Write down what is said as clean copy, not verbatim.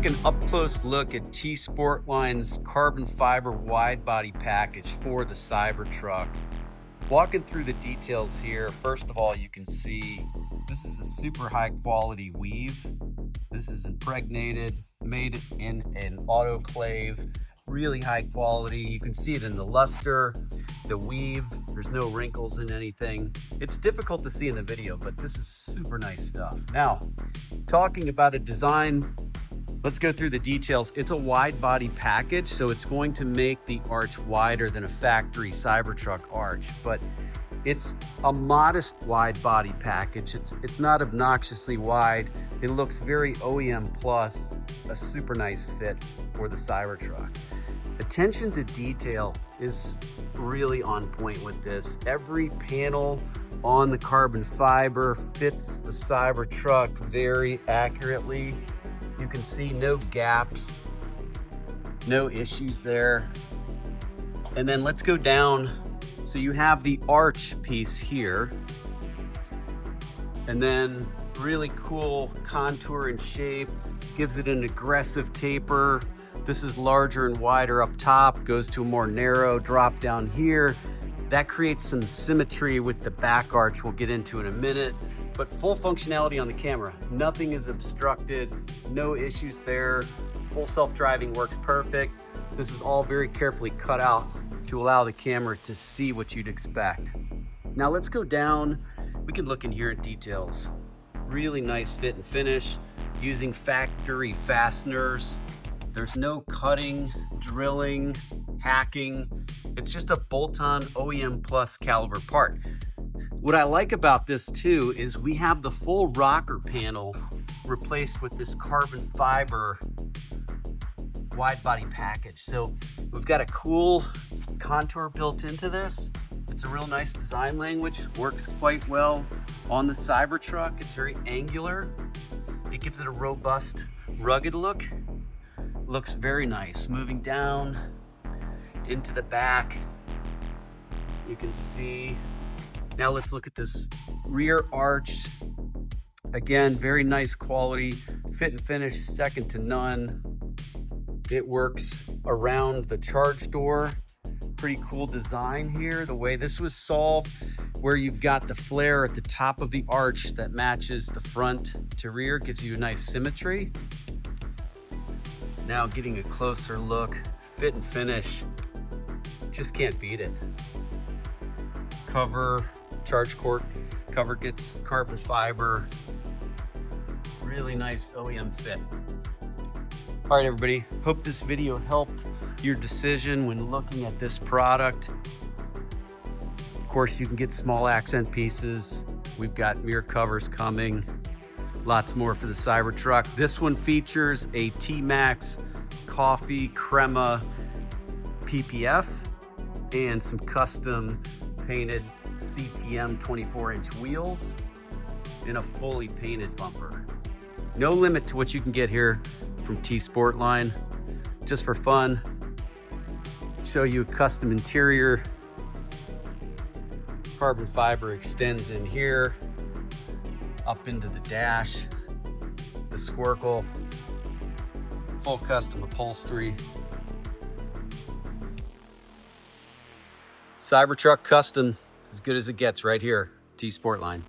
take an up-close look at T-Sportline's carbon fiber wide body package for the Cybertruck. Walking through the details here, first of all, you can see this is a super high quality weave. This is impregnated, made in an autoclave, really high quality. You can see it in the luster, the weave. There's no wrinkles in anything. It's difficult to see in the video, but this is super nice stuff. Now, talking about a design, let's go through the details. It's a wide body package, so it's going to make the arch wider than a factory Cybertruck arch, but it's a modest wide body package. It's not obnoxiously wide. It looks very OEM plus, a super nice fit for the Cybertruck. Attention to detail is really on point with this. Every panel on the carbon fiber fits the Cybertruck very accurately. You can see no gaps, no issues there. And then let's go down. So you have the arch piece here, and then really cool contour and shape, gives it an aggressive taper. This is larger and wider up top, goes to a more narrow drop down here. That creates some symmetry with the back arch we'll get into in a minute, but full functionality on the camera. Nothing is obstructed, no issues there. Full self-driving works perfect. This is all very carefully cut out to allow the camera to see what you'd expect. Now let's go down. We can look in here at details. Really nice fit and finish using factory fasteners. There's no cutting, drilling, hacking. It's just a bolt-on OEM plus caliber part. What I like about this too is we have the full rocker panel replaced with this carbon fiber wide body package. So we've got a cool contour built into this. It's a real nice design language, works quite well on the Cybertruck. It's very angular. It gives it a robust, rugged look. Looks very nice. Moving down into the back, you can see. Now let's look at this rear arch. Again, very nice quality, fit and finish, second to none. It works around the charge door. Pretty cool design here, the way this was solved, where you've got the flare at the top of the arch that matches the front to rear, gives you a nice symmetry. Now getting a closer look, fit and finish, just can't beat it. Cover, charge port cover gets carbon fiber, really nice OEM fit. All right, everybody, hope this video helped your decision when looking at this product. Of course, you can get small accent pieces. We've got mirror covers coming. Lots more for the Cybertruck. This one features a T-Max coffee crema PPF and some custom painted CTM 24-inch wheels and a fully painted bumper. No limit to what you can get here from T-Sportline. Just for fun, show you a custom interior. Carbon fiber extends in here, up into the dash, the squircle, full custom upholstery. Cybertruck custom, as good as it gets right here, T-Sportline.